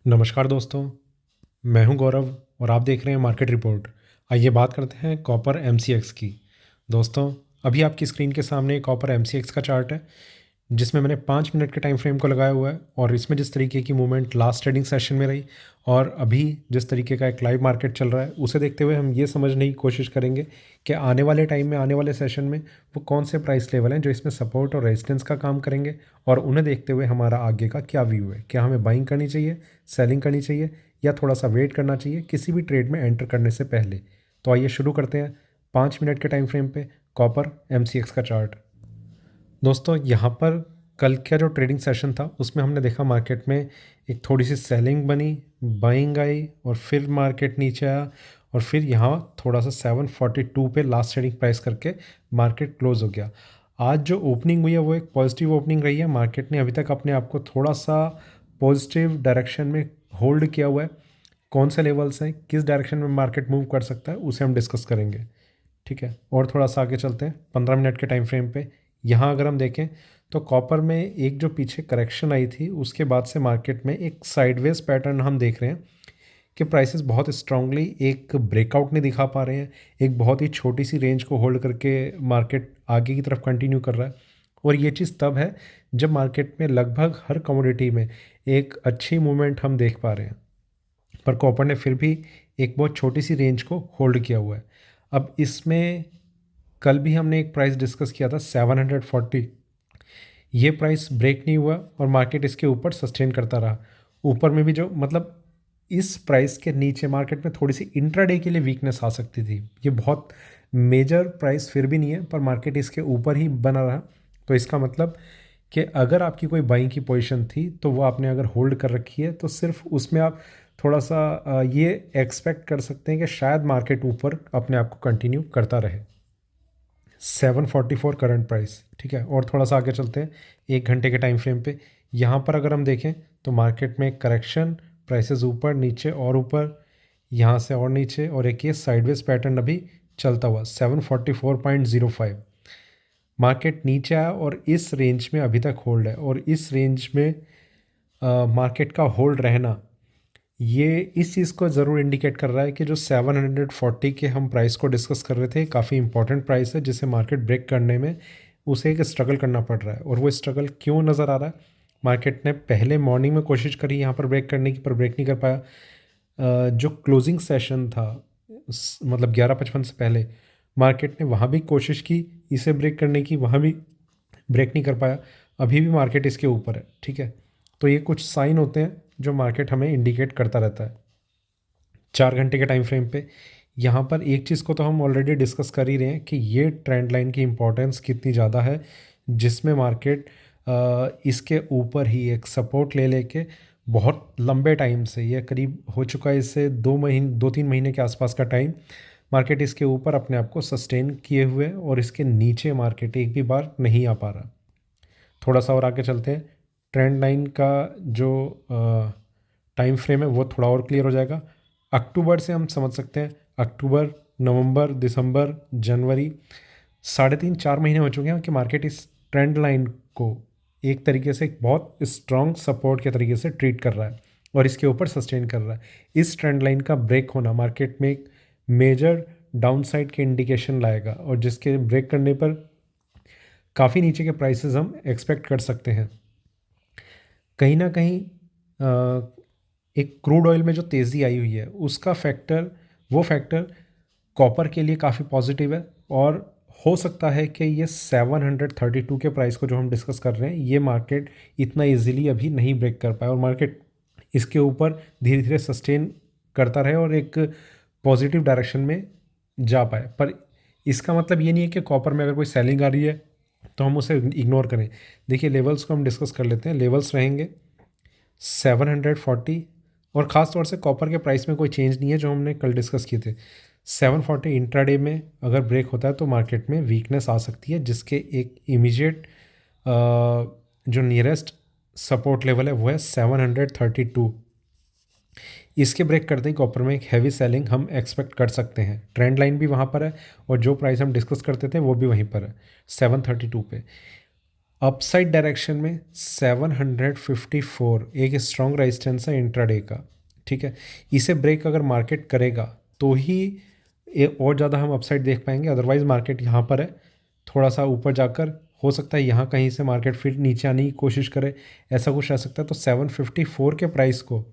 नमस्कार दोस्तों, मैं हूं गौरव और आप देख रहे हैं मार्केट रिपोर्ट। आइए बात करते हैं कॉपर एमसीएक्स की। दोस्तों, अभी आपकी स्क्रीन के सामने कॉपर एमसीएक्स का चार्ट है, जिसमें मैंने 5 मिनट के टाइम फ्रेम को लगाया हुआ है और इसमें जिस तरीके की मूवमेंट लास्ट ट्रेडिंग सेशन में रही और अभी जिस तरीके का एक लाइव मार्केट चल रहा है, उसे देखते हुए हम ये समझने की कोशिश करेंगे कि आने वाले टाइम में, आने वाले सेशन में वो कौन से प्राइस लेवल हैं जो इसमें सपोर्ट और रेजिस्टेंस का काम करेंगे, और उन्हें देखते हुए हमारा आगे का क्या व्यू है। क्या हमें बाइंग करनी चाहिए, सेलिंग करनी चाहिए, या थोड़ा सा वेट करना चाहिए किसी भी ट्रेड में एंटर करने से पहले। तो आइए शुरू करते हैं 5 मिनट के टाइम फ्रेम पे कॉपर एमसीएक्स का चार्ट। दोस्तों, यहाँ पर कल का जो ट्रेडिंग सेशन था उसमें हमने देखा मार्केट में एक थोड़ी सी सेलिंग बनी, बाइंग आई और फिर मार्केट नीचे आया और फिर यहाँ थोड़ा सा 742 पे लास्ट ट्रेडिंग प्राइस करके मार्केट क्लोज हो गया। आज जो ओपनिंग हुई है वो एक पॉजिटिव ओपनिंग रही है। मार्केट ने अभी तक अपने आप को थोड़ा सा पॉजिटिव डायरेक्शन में होल्ड किया हुआ है। कौन से लेवल्स हैं, किस डायरेक्शन में मार्केट मूव कर सकता है, उसे हम डिस्कस करेंगे। ठीक है, और थोड़ा सा आगे चलते हैं 15 मिनट के टाइम फ्रेम पे। यहाँ अगर हम देखें तो कॉपर में एक जो पीछे करेक्शन आई थी उसके बाद से मार्केट में एक साइडवेज पैटर्न हम देख रहे हैं कि प्राइसेस बहुत स्ट्रांगली एक ब्रेकआउट नहीं दिखा पा रहे हैं। एक बहुत ही छोटी सी रेंज को होल्ड करके मार्केट आगे की तरफ कंटिन्यू कर रहा है, और ये चीज़ तब है जब मार्केट में लगभग हर कमोडिटी में एक अच्छी मूवमेंट हम देख पा रहे हैं। पर कॉपर ने फिर भी एक बहुत छोटी सी रेंज को होल्ड किया हुआ है। अब इसमें कल भी हमने एक प्राइस डिस्कस किया था 740। ये प्राइस ब्रेक नहीं हुआ और मार्केट इसके ऊपर सस्टेन करता रहा। ऊपर में भी जो मतलब इस प्राइस के नीचे मार्केट में थोड़ी सी इंट्राडे के लिए वीकनेस आ सकती थी। ये बहुत मेजर प्राइस फिर भी नहीं है, पर मार्केट इसके ऊपर ही बना रहा। तो इसका मतलब कि अगर आपकी कोई बाइंग की पोजीशन थी तो वो आपने अगर होल्ड कर रखी है तो सिर्फ उसमें आप थोड़ा सा ये एक्सपेक्ट कर सकते हैं कि शायद मार्केट ऊपर अपने आप को कंटिन्यू करता रहे। 744 करंट प्राइस, ठीक है। और थोड़ा सा आगे चलते हैं 1 घंटे के टाइम फ्रेम पे। यहाँ पर अगर हम देखें तो मार्केट में करेक्शन, प्राइसेस ऊपर नीचे और ऊपर, यहाँ से और नीचे, और एक ये साइडवेज पैटर्न अभी चलता हुआ 744.05। मार्केट नीचे आया और इस रेंज में अभी तक होल्ड है, और इस रेंज में मार्केट का होल्ड रहना ये इस चीज़ को ज़रूर इंडिकेट कर रहा है कि जो 740 के हम प्राइस को डिस्कस कर रहे थे, काफ़ी इंपॉर्टेंट प्राइस है जिसे मार्केट ब्रेक करने में उसे एक स्ट्रगल करना पड़ रहा है। और वो स्ट्रगल क्यों नज़र आ रहा है? मार्केट ने पहले मॉर्निंग में कोशिश करी यहाँ पर ब्रेक करने की, पर ब्रेक नहीं कर पाया। जो क्लोजिंग सेशन था मतलब 11:55 से पहले, मार्केट ने वहाँ भी कोशिश की इसे ब्रेक करने की, वहाँ भी ब्रेक नहीं कर पाया। अभी भी मार्केट इसके ऊपर है, ठीक है। तो ये कुछ साइन होते हैं जो मार्केट हमें इंडिकेट करता रहता है 4 घंटे के टाइम फ्रेम पे। यहाँ पर एक चीज़ को तो हम ऑलरेडी डिस्कस कर ही रहे हैं कि ये ट्रेंड लाइन की इंपॉर्टेंस कितनी ज़्यादा है, जिसमें मार्केट इसके ऊपर ही एक सपोर्ट ले लेके बहुत लंबे टाइम से, ये करीब हो चुका है इससे 2-3 महीने के आसपास का टाइम, मार्केट इसके ऊपर अपने आप को सस्टेन किए हुए है और इसके नीचे मार्केट एक भी बार नहीं आ पा रहा। थोड़ा सा और आगे चलते हैं। ट्रेंड लाइन का जो टाइम फ्रेम है वो थोड़ा और क्लियर हो जाएगा। अक्टूबर से हम समझ सकते हैं, अक्टूबर, नवंबर, दिसंबर, जनवरी, 3.5-4 महीने हो चुके हैं कि मार्केट इस ट्रेंड लाइन को एक तरीके से एक बहुत स्ट्रॉन्ग सपोर्ट के तरीके से ट्रीट कर रहा है और इसके ऊपर सस्टेन कर रहा है। इस ट्रेंड लाइन का ब्रेक होना मार्केट में एक मेजर डाउनसाइड के इंडिकेशन लाएगा, और जिसके ब्रेक करने पर काफ़ी नीचे के प्राइसेस हम एक्सपेक्ट कर सकते हैं। कहीं ना कहीं एक क्रूड ऑयल में जो तेज़ी आई हुई है उसका फैक्टर, वो फैक्टर कॉपर के लिए काफ़ी पॉजिटिव है, और हो सकता है कि ये 732 के प्राइस को जो हम डिस्कस कर रहे हैं ये मार्केट इतना इजीली अभी नहीं ब्रेक कर पाए और मार्केट इसके ऊपर धीरे धीरे सस्टेन करता रहे और एक पॉजिटिव डायरेक्शन में जा पाए। पर इसका मतलब ये नहीं है कि कॉपर में अगर कोई सेलिंग आ रही है तो हम उसे इग्नोर करें। देखिए, लेवल्स को हम डिस्कस कर लेते हैं। लेवल्स रहेंगे 740, और ख़ास तौर से कॉपर के प्राइस में कोई चेंज नहीं है जो हमने कल डिस्कस किए थे। 740 इंट्राडे में अगर ब्रेक होता है तो मार्केट में वीकनेस आ सकती है, जिसके एक इमीडिएट जो नियरेस्ट सपोर्ट लेवल है वो है 732। इसके ब्रेक करते ही कॉपर में एक हैवी सेलिंग हम एक्सपेक्ट कर सकते हैं। ट्रेंड लाइन भी वहाँ पर है और जो प्राइस हम डिस्कस करते थे वो भी वहीं पर है 732 पे। अपसाइड डायरेक्शन में 754 एक स्ट्रॉन्ग रेजिस्टेंस है इंट्राडे का, ठीक है। इसे ब्रेक अगर मार्केट करेगा तो ही और ज़्यादा हम अपसाइड देख पाएंगे, अदरवाइज़ मार्केट यहाँ पर है, थोड़ा सा ऊपर जाकर हो सकता है यहाँ कहीं से मार्केट फिर नीचे आने की कोशिश करे, ऐसा कुछ रह सकता है। तो 754 के प्राइस को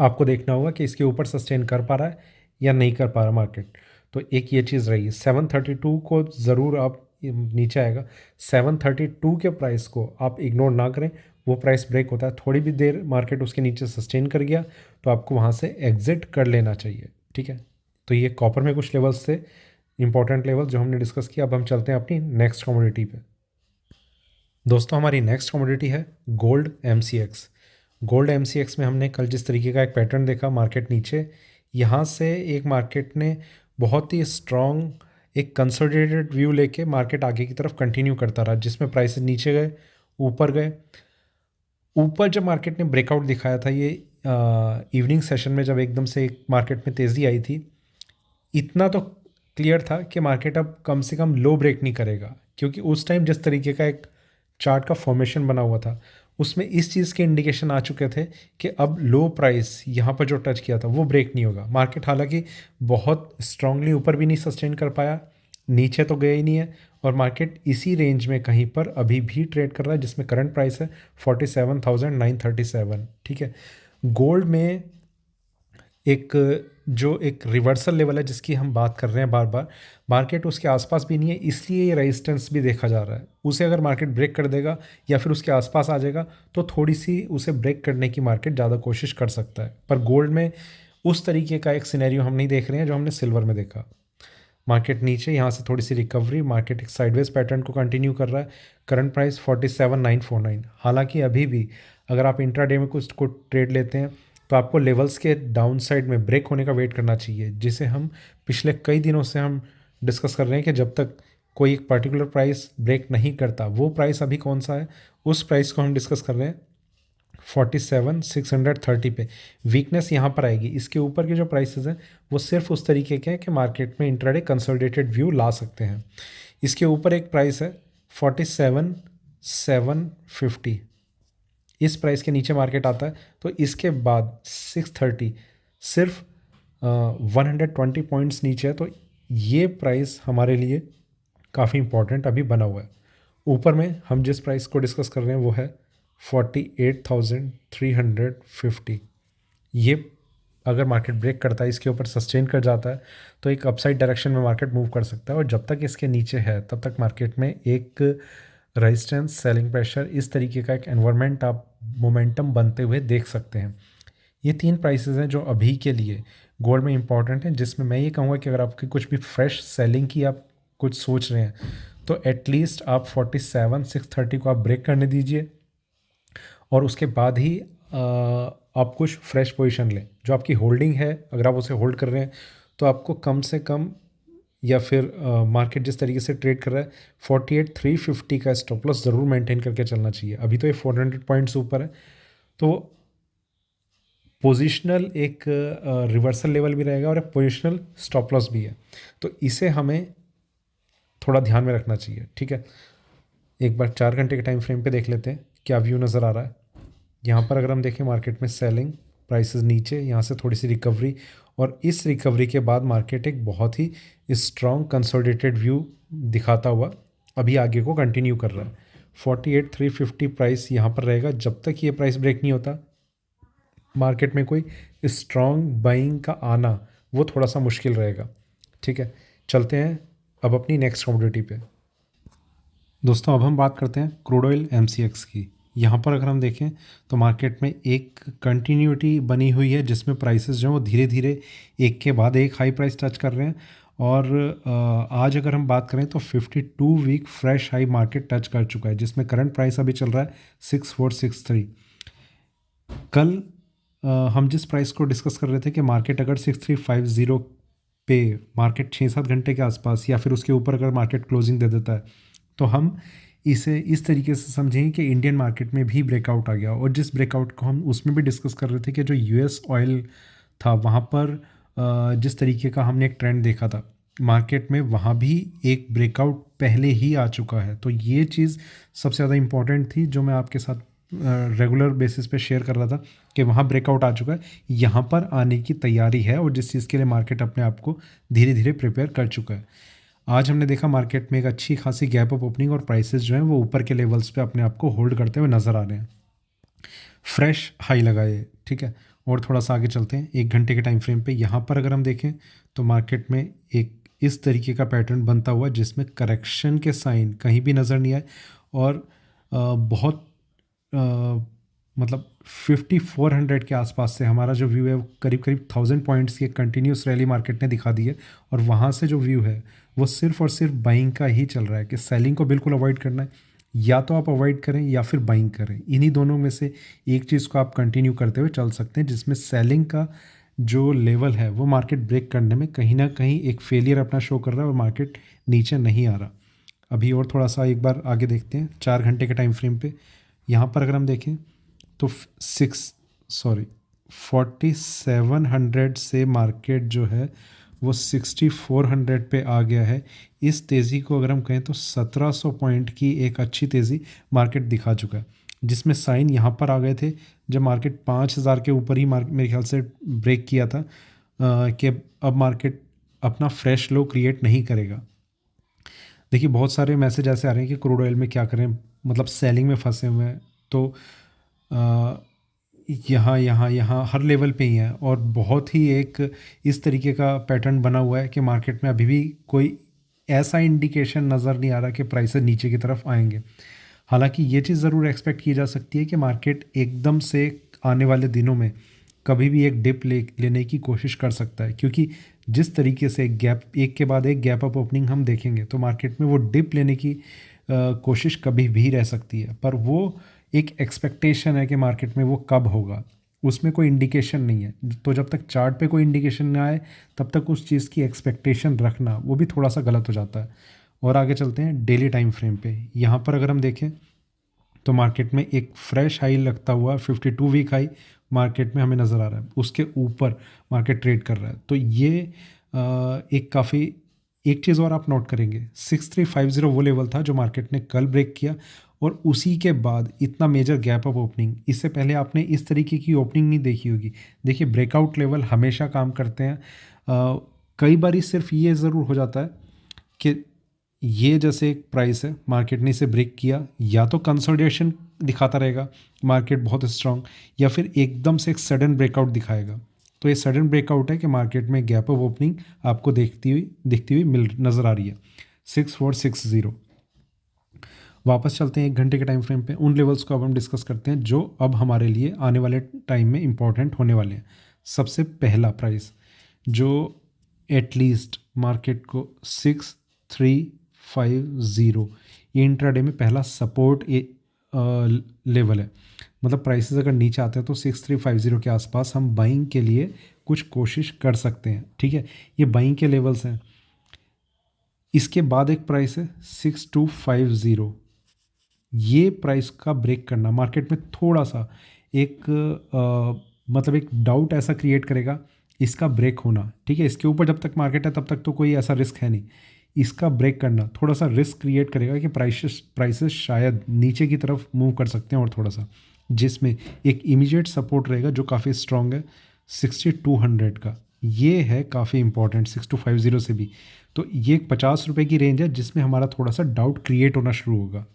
आपको देखना होगा कि इसके ऊपर सस्टेन कर पा रहा है या नहीं कर पा रहा मार्केट। तो एक ये चीज़ रही। 732 को ज़रूर आप नीचे आएगा, 732 के प्राइस को आप इग्नोर ना करें। वो प्राइस ब्रेक होता है, थोड़ी भी देर मार्केट उसके नीचे सस्टेन कर गया तो आपको वहाँ से एग्जिट कर लेना चाहिए, ठीक है। तो ये कॉपर में कुछ लेवल्स थे, इंपॉर्टेंट लेवल जो हमने डिस्कस किया। अब हम चलते हैं अपनी नेक्स्ट कमोडिटी पे। दोस्तों हमारी नेक्स्ट कमोडिटी है गोल्ड MCX। गोल्ड MCX में हमने कल जिस तरीके का एक पैटर्न देखा, मार्केट नीचे, यहाँ से एक मार्केट ने बहुत ही स्ट्रॉन्ग एक कंसोलिडेटेड व्यू लेके मार्केट आगे की तरफ कंटिन्यू करता रहा, जिसमें प्राइसेस नीचे गए, ऊपर गए। ऊपर जब मार्केट ने ब्रेकआउट दिखाया था, ये इवनिंग सेशन में जब एकदम से एक मार्केट में तेज़ी आई थी, इतना तो क्लियर था कि मार्केट अब कम से कम लो ब्रेक नहीं करेगा, क्योंकि उस टाइम जिस तरीके का एक चार्ट का फॉर्मेशन बना हुआ था उसमें इस चीज़ के इंडिकेशन आ चुके थे कि अब लो प्राइस यहाँ पर जो टच किया था वो ब्रेक नहीं होगा। मार्केट हालांकि बहुत स्ट्रांगली ऊपर भी नहीं सस्टेन कर पाया, नीचे तो गया ही नहीं है, और मार्केट इसी रेंज में कहीं पर अभी भी ट्रेड कर रहा है, जिसमें करंट प्राइस है 47,937, ठीक है। गोल्ड में एक जो एक रिवर्सल लेवल है जिसकी हम बात कर रहे हैं बार बार, मार्केट उसके आसपास भी नहीं है, इसलिए ये रेजिस्टेंस भी देखा जा रहा है। उसे अगर मार्केट ब्रेक कर देगा या फिर उसके आसपास आ जाएगा तो थोड़ी सी उसे ब्रेक करने की मार्केट ज़्यादा कोशिश कर सकता है। पर गोल्ड में उस तरीके का एक सिनेरियो हम नहीं देख रहे हैं जो हमने सिल्वर में देखा। मार्केट नीचे, यहाँ से थोड़ी सी रिकवरी, मार्केट एक साइडवेज पैटर्न को कंटिन्यू कर रहा है। Current price 47,949। हालांकि अभी भी अगर आप इंट्राडे में कुछ को ट्रेड लेते हैं तो आपको लेवल्स के डाउन साइड में ब्रेक होने का वेट करना चाहिए, जिसे हम पिछले कई दिनों से हम डिस्कस कर रहे हैं कि जब तक कोई एक पर्टिकुलर प्राइस ब्रेक नहीं करता, वो प्राइस अभी कौन सा है, उस प्राइस को हम डिस्कस कर रहे हैं 47,630 पे। वीकनेस यहाँ पर आएगी, इसके ऊपर के जो प्राइसेस हैं वो सिर्फ उस तरीके के हैं कि मार्केट में इंट्राडे कंसोलिडेटेड व्यू ला सकते हैं। इसके ऊपर एक प्राइस है 47,750, इस प्राइस के नीचे मार्केट आता है तो इसके बाद 630 सिर्फ 120 पॉइंट्स नीचे है, तो ये प्राइस हमारे लिए काफ़ी इंपॉर्टेंट अभी बना हुआ है। ऊपर में हम जिस प्राइस को डिस्कस कर रहे हैं वो है 48,350। ये अगर मार्केट ब्रेक करता है, इसके ऊपर सस्टेन कर जाता है तो एक अपसाइड डायरेक्शन में मार्केट मूव कर सकता है, और जब तक इसके नीचे है तब तक मार्केट में एक रेजिस्टेंस, सेलिंग प्रेशर, इस तरीके का एक एनवायरनमेंट आप मोमेंटम बनते हुए देख सकते हैं। ये 3 प्राइसेस हैं जो अभी के लिए गोल्ड में इंपॉर्टेंट हैं, जिसमें मैं ये कहूँगा कि अगर आपकी कुछ भी फ्रेश सेलिंग की आप कुछ सोच रहे हैं तो एटलीस्ट आप 47,630 को आप ब्रेक करने दीजिए, और उसके बाद ही आप कुछ फ्रेश पोजीशन लें। जो आपकी होल्डिंग है, अगर आप उसे होल्ड कर रहे हैं तो आपको कम से कम, या फिर मार्केट जिस तरीके से ट्रेड कर रहा है, 48,350 का स्टॉप लॉस ज़रूर मेंटेन करके चलना चाहिए। अभी तो ये 400 पॉइंट्स ऊपर है, तो पोजिशनल एक रिवर्सल लेवल भी रहेगा और एक पोजिशनल स्टॉप लॉस भी है, तो इसे हमें थोड़ा ध्यान में रखना चाहिए, ठीक है। एक बार 4 घंटे के टाइम फ्रेम पे देख लेते हैं क्या व्यू नज़र आ रहा है। यहाँ पर अगर हम देखें मार्केट में सेलिंग, प्राइसेस नीचे, यहाँ से थोड़ी सी रिकवरी, और इस रिकवरी के बाद मार्केट एक बहुत ही स्ट्रॉन्ग कंसोलिडेटेड व्यू दिखाता हुआ अभी आगे को कंटिन्यू कर रहा है। 48,350 प्राइस यहाँ पर रहेगा जब तक ये प्राइस ब्रेक नहीं होता। मार्केट में कोई स्ट्रॉन्ग बाइंग का आना वो थोड़ा सा मुश्किल रहेगा, ठीक है। चलते हैं अब अपनी नेक्स्ट कमोडिटी पे। दोस्तों अब हम बात करते हैं क्रूड ऑयल MCX की। यहाँ पर अगर हम देखें तो मार्केट में एक कंटिन्यूटी बनी हुई है, जिसमें प्राइसेस जो हैं वो धीरे धीरे एक के बाद एक हाई प्राइस टच कर रहे हैं, और आज अगर हम बात करें तो 52 week fresh high market touch कर चुका है, जिसमें करंट प्राइस अभी चल रहा है 6463। कल हम जिस प्राइस को डिस्कस कर रहे थे कि मार्केट अगर 6350 पे मार्केट 6-7 घंटे के आसपास या फिर उसके ऊपर अगर मार्केट क्लोजिंग दे देता है तो हम इसे इस तरीके से समझें कि इंडियन मार्केट में भी ब्रेकआउट आ गया। और जिस ब्रेकआउट को हम उसमें भी डिस्कस कर रहे थे कि जो US ऑयल था, वहाँ पर जिस तरीके का हमने एक ट्रेंड देखा था मार्केट में, वहाँ भी एक ब्रेकआउट पहले ही आ चुका है। तो ये चीज़ सबसे ज़्यादा इम्पॉर्टेंट थी जो मैं आपके साथ रेगुलर बेसिस पे शेयर कर रहा था कि वहाँ ब्रेकआउट आ चुका है, यहाँ पर आने की तैयारी है और जिस चीज़ के लिए मार्केट अपने आप को धीरे धीरे प्रिपेयर कर चुका है। आज हमने देखा मार्केट में एक अच्छी खासी गैप अप ओपनिंग और प्राइसेस जो हैं वो ऊपर के लेवल्स पे अपने आप को होल्ड करते हुए नज़र आ रहे हैं। फ्रेश हाई लगाए, ठीक है। और थोड़ा सा आगे चलते हैं 1 घंटे के टाइम फ्रेम पे। यहाँ पर अगर हम देखें तो मार्केट में एक इस तरीके का पैटर्न बनता हुआ जिसमें करेक्शन के साइन कहीं भी नज़र नहीं आए और बहुत मतलब 5400 के आसपास से हमारा जो व्यू है वो करीब करीब 1000 पॉइंट्स की एक कंटिन्यूस रैली मार्केट ने दिखा दी है। और वहाँ से जो व्यू है वो सिर्फ और सिर्फ बाइंग का ही चल रहा है कि सेलिंग को बिल्कुल अवॉइड करना है। या तो आप अवॉइड करें या फिर बाइंग करें, इन्हीं दोनों में से एक चीज़ को आप कंटिन्यू करते हुए चल सकते हैं, जिसमें सेलिंग का जो लेवल है वो मार्केट ब्रेक करने में कहीं ना कहीं एक फेलियर अपना शो कर रहा है और मार्केट नीचे नहीं आ रहा। अभी और थोड़ा सा एक बार आगे देखते हैं 4 घंटे के टाइम फ्रेम पे। यहाँ पर अगर हम देखें तो 4700 से मार्केट जो है वो 6400 पे आ गया है। इस तेज़ी को अगर हम कहें तो 1700 पॉइंट की एक अच्छी तेज़ी मार्केट दिखा चुका है, जिसमें साइन यहाँ पर आ गए थे जब मार्केट 5000 के ऊपर ही मेरे ख्याल से ब्रेक किया था कि अब मार्केट अपना फ्रेश लो क्रिएट नहीं करेगा। देखिए बहुत सारे मैसेज ऐसे आ रहे हैं कि क्रूड ऑयल में क्या करें, मतलब सेलिंग में फंसे हुए हैं। तो यहाँ यहाँ यहाँ हर लेवल पे ही है और बहुत ही एक इस तरीके का पैटर्न बना हुआ है कि मार्केट में अभी भी कोई ऐसा इंडिकेशन नज़र नहीं आ रहा कि प्राइसेस नीचे की तरफ आएंगे। हालांकि ये चीज़ ज़रूर एक्सपेक्ट की जा सकती है कि मार्केट एकदम से आने वाले दिनों में कभी भी एक डिप लेने की कोशिश कर सकता है, क्योंकि जिस तरीके से एक के बाद एक गैप अप ओपनिंग हम देखेंगे तो मार्केट में वो डिप लेने की कोशिश कभी भी रह सकती है। पर वो एक एक्सपेक्टेशन है कि मार्केट में वो कब होगा, उसमें कोई इंडिकेशन नहीं है। तो जब तक चार्ट पे कोई इंडिकेशन ना आए तब तक उस चीज़ की एक्सपेक्टेशन रखना वो भी थोड़ा सा गलत हो जाता है। और आगे चलते हैं डेली टाइम फ्रेम पे। यहाँ पर अगर हम देखें तो मार्केट में एक फ्रेश हाई लगता हुआ 52 वीक हाई मार्केट में हमें नज़र आ रहा है, उसके ऊपर मार्केट ट्रेड कर रहा है। तो ये एक काफ़ी एक चीज़ और आप नोट करेंगे 6350 वो लेवल था जो मार्केट ने कल ब्रेक किया और उसी के बाद इतना मेजर गैप अप ओपनिंग, इससे पहले आपने इस तरीके की ओपनिंग नहीं देखी होगी। देखिए ब्रेकआउट लेवल हमेशा काम करते हैं। कई बार सिर्फ ये ज़रूर हो जाता है कि ये जैसे एक प्राइस है मार्केट ने इसे ब्रेक किया, या तो कंसोलिडेशन दिखाता रहेगा मार्केट बहुत स्ट्रांग, या फिर एकदम से एक सडन ब्रेकआउट दिखाएगा। तो ये सडन ब्रेकआउट है कि मार्केट में गैप अप ओपनिंग आपको दिखती हुई नज़र आ रही है 6460। वापस चलते हैं 1 घंटे के टाइम फ्रेम पे। उन लेवल्स को अब हम डिस्कस करते हैं जो अब हमारे लिए आने वाले टाइम में इंपॉर्टेंट होने वाले हैं। सबसे पहला प्राइस जो एटलीस्ट मार्केट को 6350, ये इंट्राडे में पहला सपोर्ट लेवल है। मतलब प्राइसेस अगर नीचे आते हैं तो 6350 के आसपास हम बाइंग के लिए कुछ कोशिश कर सकते हैं, ठीक है। ये बाइंग के लेवल्स हैं। इसके बाद एक प्राइस है 6250। ये प्राइस का ब्रेक करना मार्केट में थोड़ा सा एक मतलब एक डाउट ऐसा क्रिएट करेगा इसका ब्रेक होना, ठीक है। इसके ऊपर जब तक मार्केट है तब तक तो कोई ऐसा रिस्क है नहीं। इसका ब्रेक करना थोड़ा सा रिस्क क्रिएट करेगा कि प्राइसेस शायद नीचे की तरफ मूव कर सकते हैं और थोड़ा सा, जिसमें एक इमीडिएट सपोर्ट रहेगा जो काफ़ी स्ट्रॉन्ग है 6200 का। ये है काफ़ी इंपॉर्टेंट 6250 से भी। तो ये एक 50 रुपये की रेंज है जिसमें हमारा थोड़ा सा डाउट क्रिएट होना शुरू होगा।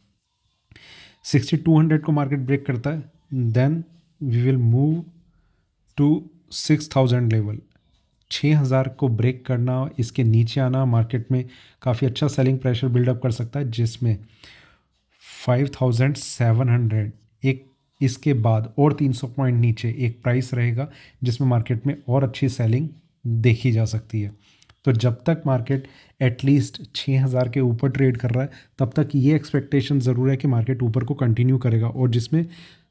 6200 को मार्केट ब्रेक करता है, then we will move to 6000 level. 6000 को ब्रेक करना, इसके नीचे आना मार्केट में काफ़ी अच्छा सेलिंग प्रेशर बिल्डअप कर सकता है, जिसमें 5700 एक इसके बाद और 300 पॉइंट नीचे एक प्राइस रहेगा जिसमें मार्केट में और अच्छी सेलिंग देखी जा सकती है। तो जब तक मार्केट एटलीस्ट 6000 के ऊपर ट्रेड कर रहा है तब तक ये एक्सपेक्टेशन ज़रूर है कि मार्केट ऊपर को कंटिन्यू करेगा, और जिसमें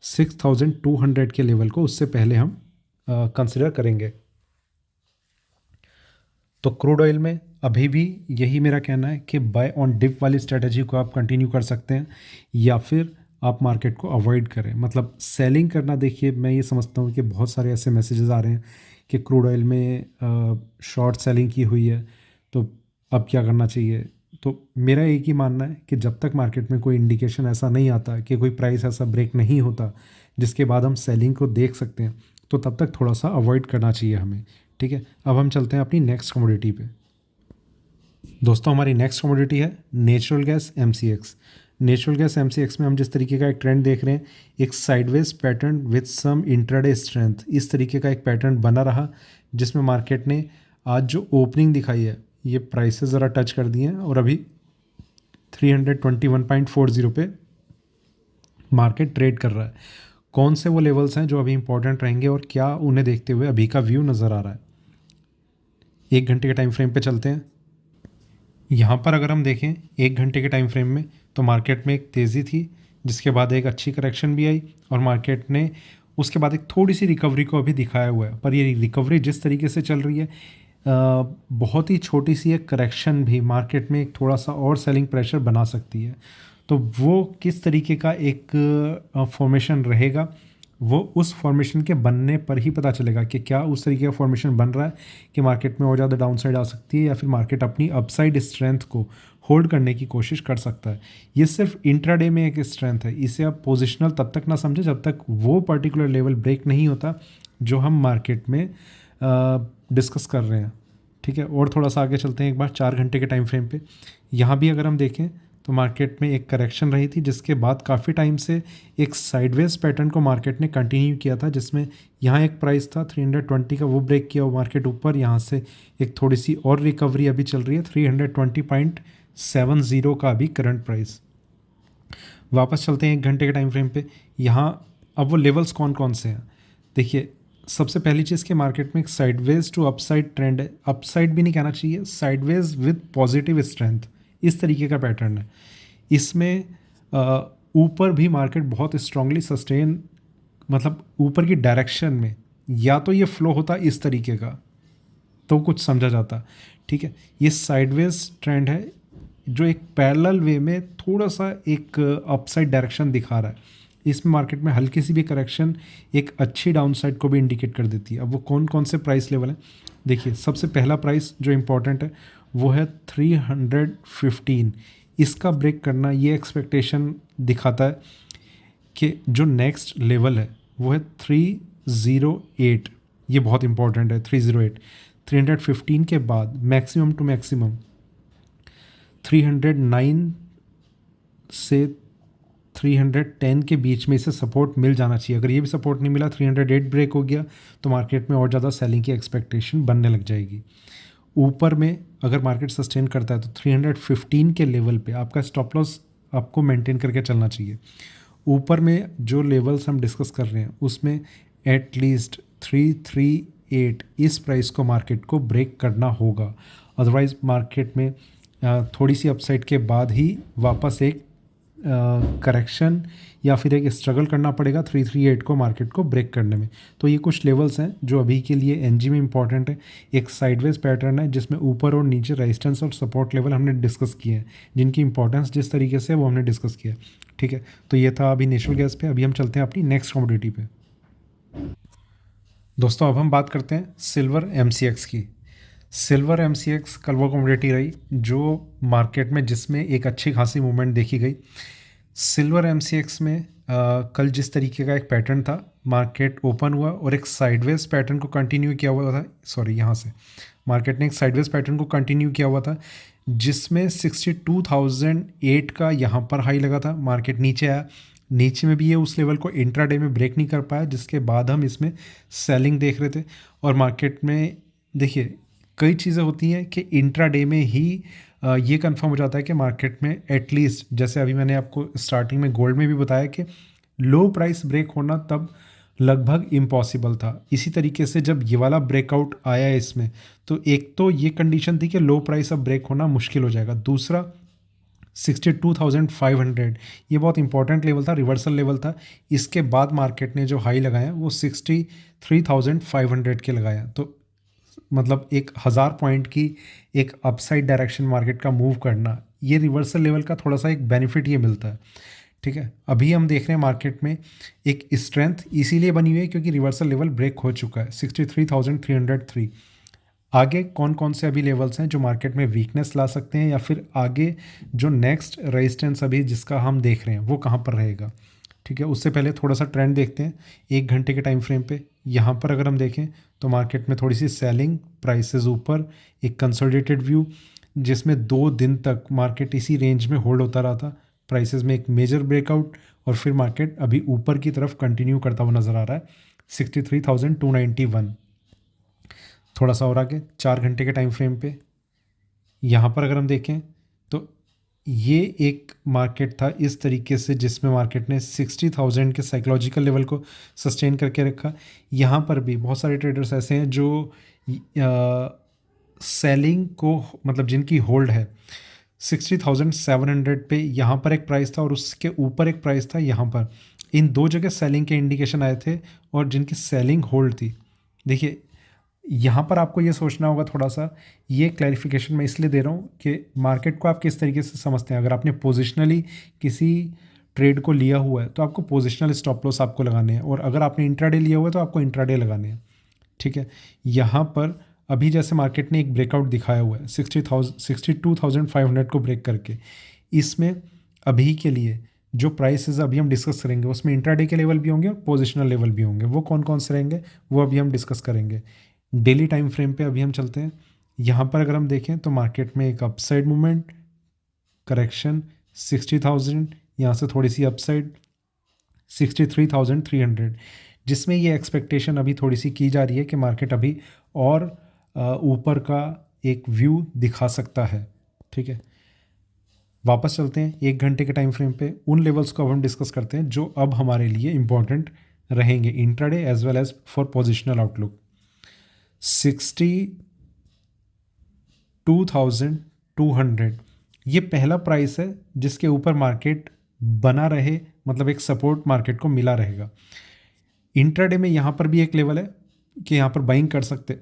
6200 के लेवल को उससे पहले हम कंसिडर करेंगे। तो क्रूड ऑयल में अभी भी यही मेरा कहना है कि बाय ऑन डिप वाली स्ट्रेटजी को आप कंटिन्यू कर सकते हैं या फिर आप मार्केट को अवॉइड करें। मतलब सेलिंग करना, देखिए मैं ये समझता हूँ कि बहुत सारे ऐसे मैसेजेस आ रहे हैं कि क्रूड ऑयल में शॉर्ट सेलिंग की हुई है तो अब क्या करना चाहिए। तो मेरा एक ही मानना है कि जब तक मार्केट में कोई इंडिकेशन ऐसा नहीं आता कि कोई प्राइस ऐसा ब्रेक नहीं होता जिसके बाद हम सेलिंग को देख सकते हैं, तो तब तक थोड़ा सा अवॉइड करना चाहिए हमें। ठीक है, अब हम चलते हैं अपनी नेक्स्ट कमोडिटी पे। दोस्तों हमारी नेक्स्ट कमोडिटी है natural gas MCX। Natural gas MCX में हम जिस तरीके का एक ट्रेंड देख रहे हैं, एक sideways pattern with some intraday strength, इस तरीके का एक पैटर्न बना रहा, जिसमें मार्केट ने आज जो ओपनिंग दिखाई है ये प्राइसेस ज़रा टच कर दिए हैं और अभी 321.40 पे मार्केट ट्रेड कर रहा है। कौन से वो लेवल्स हैं जो अभी इंपॉर्टेंट रहेंगे और क्या उन्हें देखते हुए अभी का व्यू नज़र आ रहा है? 1 घंटे के टाइम फ्रेम पे चलते हैं। यहाँ पर अगर हम देखें 1 घंटे के टाइम फ्रेम में, तो मार्केट में एक तेज़ी थी, जिसके बाद एक अच्छी करेक्शन भी आई और मार्केट ने उसके बाद एक थोड़ी सी रिकवरी को अभी दिखाया हुआ है। पर ये रिकवरी जिस तरीके से चल रही है, बहुत ही छोटी सी एक करेक्शन भी मार्केट में एक थोड़ा सा और सेलिंग प्रेशर बना सकती है। तो वो किस तरीके का एक फॉर्मेशन रहेगा, वो उस फॉर्मेशन के बनने पर ही पता चलेगा कि क्या उस तरीके का फॉर्मेशन बन रहा है कि मार्केट में और ज़्यादा डाउनसाइड आ सकती है, या फिर मार्केट अपनी अपसाइड स्ट्रेंथ को होल्ड करने की कोशिश कर सकता है। ये सिर्फ इंट्राडे में एक स्ट्रेंथ है, इसे आप पोजिशनल तब तक ना समझें जब तक वो पर्टिकुलर लेवल ब्रेक नहीं होता जो हम मार्केट में डिस्कस कर रहे हैं। ठीक है, और थोड़ा सा आगे चलते हैं एक बार 4 घंटे के टाइम फ्रेम पे। यहाँ भी अगर हम देखें तो मार्केट में एक करेक्शन रही थी, जिसके बाद काफ़ी टाइम से एक साइडवेज पैटर्न को मार्केट ने कंटिन्यू किया था, जिसमें यहाँ एक प्राइस था 320 का, वो ब्रेक किया, वो मार्केट ऊपर, यहाँ से एक थोड़ी सी और रिकवरी अभी चल रही है 320.70 का अभी करंट प्राइस। वापस चलते हैं 1 घंटे के टाइम फ्रेम पे। यहाँ अब वो लेवल्स कौन कौन से हैं देखिए। सबसे पहली चीज़ कि मार्केट में एक साइडवेज टू अपसाइड ट्रेंड है, अपसाइड भी नहीं कहना चाहिए, साइडवेज विद पॉजिटिव स्ट्रेंथ, इस तरीके का पैटर्न है। इसमें ऊपर भी मार्केट बहुत स्ट्रांगली सस्टेन, मतलब ऊपर की डायरेक्शन में, या तो ये फ्लो होता इस तरीके का तो कुछ समझा जाता। ठीक है, ये साइडवेज ट्रेंड है जो एक पैरेलल वे में थोड़ा सा एक अपसाइड डायरेक्शन दिखा रहा है। इसमें मार्केट में हल्की सी भी करेक्शन एक अच्छी डाउनसाइड को भी इंडिकेट कर देती है। अब वो कौन कौन से प्राइस लेवल हैं देखिए। सबसे पहला प्राइस जो इम्पोर्टेंट है वो है 315। इसका ब्रेक करना ये एक्सपेक्टेशन दिखाता है कि जो नेक्स्ट लेवल है वो है 308। ये बहुत इंपॉर्टेंट है 308। 315 के बाद मैक्सिमम टू मैक्सिमम 309 से 310 के बीच में इसे सपोर्ट मिल जाना चाहिए। अगर ये भी सपोर्ट नहीं मिला, 308 ब्रेक हो गया, तो मार्केट में और ज़्यादा सेलिंग की एक्सपेक्टेशन बनने लग जाएगी। ऊपर में अगर मार्केट सस्टेन करता है तो 315 के लेवल पे आपका स्टॉप लॉस आपको मेंटेन करके चलना चाहिए। ऊपर में जो लेवल्स हम डिस्कस कर रहे हैं उसमें एटलीस्ट 338 इस प्राइस को मार्केट को ब्रेक करना होगा। अदरवाइज़ मार्केट में थोड़ी सी अपसाइड के बाद ही वापस एक करेक्शन या फिर एक स्ट्रगल करना पड़ेगा 338 को मार्केट को ब्रेक करने में। तो ये कुछ लेवल्स हैं जो अभी के लिए एनजी में इंपॉर्टेंट है। एक साइडवेज पैटर्न है जिसमें ऊपर और नीचे रेजिस्टेंस और सपोर्ट लेवल हमने डिस्कस किए हैं, जिनकी इंपॉर्टेंस जिस तरीके से वो हमने डिस्कस किया। ठीक है, तो ये था अभी नेचुरल गैस पे। अभी हम चलते हैं अपनी नेक्स्ट कमोडिटी पे। दोस्तों अब हम बात करते हैं सिल्वर MCX की। सिल्वर MCX कल वो कमोडिटी रही जो मार्केट में जिसमें एक अच्छी खासी मूवमेंट देखी गई। सिल्वर MCX में कल जिस तरीके का एक पैटर्न था, मार्केट ओपन हुआ और एक साइडवेज पैटर्न को कंटिन्यू किया हुआ था। सॉरी, यहाँ से मार्केट ने एक साइडवेज पैटर्न को कंटिन्यू किया हुआ था, जिसमें 62,008 का यहाँ पर हाई लगा था। मार्केट नीचे आया, नीचे में भी ये उस लेवल को इंट्राडे में ब्रेक नहीं कर पाया, जिसके बाद हम इसमें सेलिंग देख रहे थे। और मार्केट में देखिए कई चीज़ें होती हैं कि इंट्राडे में ही ये कंफर्म हो जाता है कि मार्केट में एटलीस्ट, जैसे अभी मैंने आपको स्टार्टिंग में गोल्ड में भी बताया कि लो प्राइस ब्रेक होना तब लगभग इम्पॉसिबल था। इसी तरीके से जब ये वाला ब्रेकआउट आया है इसमें, तो एक तो ये कंडीशन थी कि लो प्राइस अब ब्रेक होना मुश्किल हो जाएगा। दूसरा 62,500 ये बहुत इंपॉर्टेंट लेवल था, रिवर्सल लेवल था। इसके बाद मार्केट ने जो हाई लगाया वो 63,500 के लगाया। तो मतलब 1,000 पॉइंट की एक अपसाइड डायरेक्शन मार्केट का मूव करना, ये रिवर्सल लेवल का थोड़ा सा एक बेनिफिट ये मिलता है। ठीक है, अभी हम देख रहे हैं मार्केट में एक स्ट्रेंथ इसीलिए बनी हुई है क्योंकि रिवर्सल लेवल ब्रेक हो चुका है 63,303। आगे कौन कौन से अभी लेवल्स हैं जो मार्केट में वीकनेस ला सकते हैं, या फिर आगे जो नेक्स्ट रेजिस्टेंस अभी जिसका हम देख रहे हैं वो कहाँ पर रहेगा। ठीक है, उससे पहले थोड़ा सा ट्रेंड देखते हैं 1 घंटे के टाइम फ्रेम पे। यहाँ पर अगर हम देखें तो मार्केट में थोड़ी सी सेलिंग, प्राइसेस ऊपर, एक कंसोलिडेटेड व्यू जिसमें 2 दिन तक मार्केट इसी रेंज में होल्ड होता रहा था। प्राइसेस में एक मेजर ब्रेकआउट और फिर मार्केट अभी ऊपर की तरफ कंटिन्यू करता हुआ नज़र आ रहा है 63,291। थोड़ा सा और आगे 4 घंटे के टाइम फ्रेम पे यहाँ पर अगर हम देखें तो ये एक मार्केट था इस तरीके से जिसमें मार्केट ने 60,000 के साइकोलॉजिकल लेवल को सस्टेन करके रखा। यहाँ पर भी बहुत सारे ट्रेडर्स ऐसे हैं जो सेलिंग को, मतलब जिनकी होल्ड है 60,700 पे, यहाँ पर एक प्राइस था और उसके ऊपर एक प्राइस था यहाँ पर। इन दो जगह सेलिंग के इंडिकेशन आए थे और जिनकी सेलिंग होल्ड थी। देखिए यहाँ पर आपको ये सोचना होगा थोड़ा सा, ये क्लैरिफिकेशन मैं इसलिए दे रहा हूँ कि मार्केट को आप किस तरीके से समझते हैं। अगर आपने पोजिशनली किसी ट्रेड को लिया हुआ है तो आपको पोजिशनल स्टॉप लॉस आपको लगाने हैं, और अगर आपने इंट्राडे लिया हुआ है तो आपको इंट्राडे लगाने हैं। ठीक है, यहाँ पर अभी जैसे मार्केट ने एक ब्रेकआउट दिखाया हुआ है 62,500 को ब्रेक करके, इसमें अभी के लिए जो प्राइसेस अभी हम डिस्कस करेंगे उसमें इंट्राडे के लेवल भी होंगे और पोजिशनल लेवल भी होंगे। वो कौन कौन से रहेंगे वो अभी हम डिस्कस करेंगे। डेली टाइम फ्रेम पे अभी हम चलते हैं। यहाँ पर अगर हम देखें तो मार्केट में एक अपसाइड मूवमेंट, करेक्शन 60,000, यहाँ से थोड़ी सी अपसाइड 63,300, जिसमें ये एक्सपेक्टेशन अभी थोड़ी सी की जा रही है कि मार्केट अभी और ऊपर का एक व्यू दिखा सकता है। ठीक है, वापस चलते हैं 1 घंटे के टाइम फ्रेम पे। उन लेवल्स को अब हम डिस्कस करते हैं जो अब हमारे लिए इम्पॉर्टेंट रहेंगे intraday as well as for positional outlook. 62,200 ये पहला प्राइस है जिसके ऊपर मार्केट बना रहे, मतलब एक सपोर्ट मार्केट को मिला रहेगा। इंट्राडे में यहाँ पर भी एक लेवल है कि यहाँ पर बाइंग कर सकते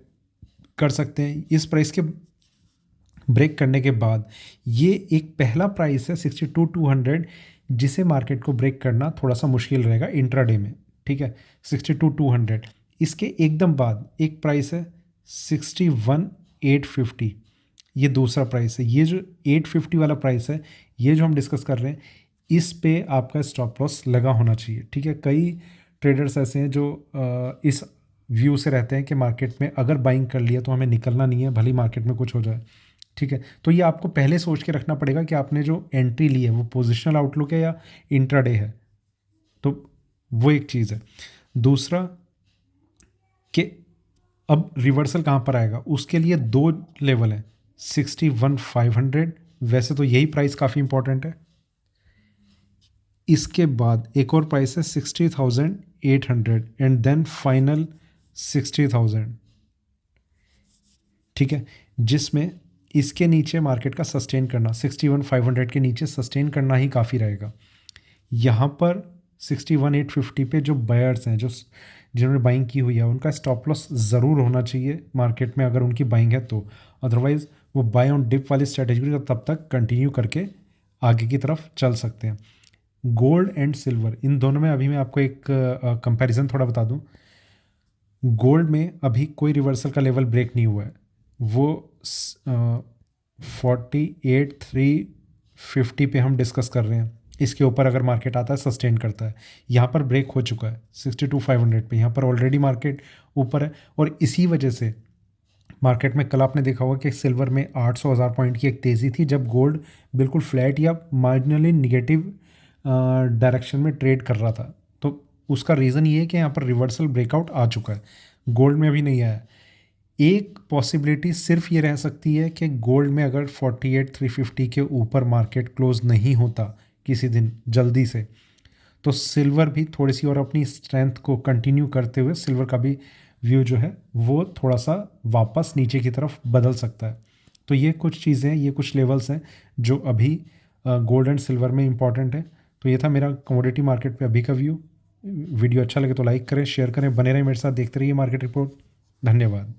हैं। इस प्राइस के ब्रेक करने के बाद ये एक पहला प्राइस है 62,200 जिसे मार्केट को ब्रेक करना थोड़ा सा मुश्किल रहेगा इंट्राडे में। ठीक है, 62,200। इसके एकदम बाद एक प्राइस है 61,850, ये दूसरा प्राइस है। ये जो 850 वाला प्राइस है, ये जो हम डिस्कस कर रहे हैं, इस पे आपका स्टॉप लॉस लगा होना चाहिए। ठीक है, कई ट्रेडर्स ऐसे हैं जो इस व्यू से रहते हैं कि मार्केट में अगर बाइंग कर लिया तो हमें निकलना नहीं है, भले ही मार्केट में कुछ हो जाए। ठीक है, तो ये आपको पहले सोच के रखना पड़ेगा कि आपने जो एंट्री ली है वो पोजिशनल आउटलुक है या इंट्राडे है। तो वो एक चीज़ है। दूसरा कि अब रिवर्सल कहाँ पर आएगा, उसके लिए 2 लेवल है 61,500, वैसे तो यही प्राइस काफ़ी इंपॉर्टेंट है। इसके बाद एक और प्राइस है 60,800 एंड देन फाइनल 60,000। ठीक है, जिसमें इसके नीचे मार्केट का सस्टेन करना 61,500 के नीचे सस्टेन करना ही काफ़ी रहेगा। यहाँ पर 61,850 पे जो बायर्स हैं, जो जिन्होंने बाइंग की हुई है, उनका स्टॉप लॉस ज़रूर होना चाहिए मार्केट में अगर उनकी बाइंग है तो। अदरवाइज़ वो बाय ऑन डिप वाली स्ट्रेटेजी तब तक कंटिन्यू करके आगे की तरफ चल सकते हैं। गोल्ड एंड सिल्वर, इन दोनों में अभी मैं आपको एक कंपैरिजन थोड़ा बता दूं। गोल्ड में अभी कोई रिवर्सल का लेवल ब्रेक नहीं हुआ है, वो 48,350 पे हम डिस्कस कर रहे हैं। इसके ऊपर अगर मार्केट आता है, सस्टेन करता है, यहाँ पर ब्रेक हो चुका है 62,500 पे, यहाँ पर ऑलरेडी मार्केट ऊपर है। और इसी वजह से मार्केट में कल आपने देखा होगा कि सिल्वर में 800,000 पॉइंट की एक तेज़ी थी, जब गोल्ड बिल्कुल फ्लैट या मार्जिनली निगेटिव डायरेक्शन में ट्रेड कर रहा था। तो उसका रीज़न ये है कि यहाँ पर रिवर्सल ब्रेकआउट आ चुका है, गोल्ड में अभी नहीं आया। एक पॉसिबिलिटी सिर्फ ये रह सकती है कि गोल्ड में अगर 48,350 के ऊपर मार्केट क्लोज नहीं होता किसी दिन जल्दी से, तो सिल्वर भी थोड़ी सी और अपनी स्ट्रेंथ को कंटिन्यू करते हुए सिल्वर का भी व्यू जो है वो थोड़ा सा वापस नीचे की तरफ बदल सकता है। तो ये कुछ चीज़ें, ये कुछ लेवल्स हैं जो अभी गोल्ड एंड सिल्वर में इंपॉर्टेंट है। तो ये था मेरा कमोडिटी मार्केट पे अभी का व्यू। वीडियो अच्छा लगे तो लाइक करें, शेयर करें, बने रहें मेरे साथ, देखते रहिए मार्केट रिपोर्ट। धन्यवाद।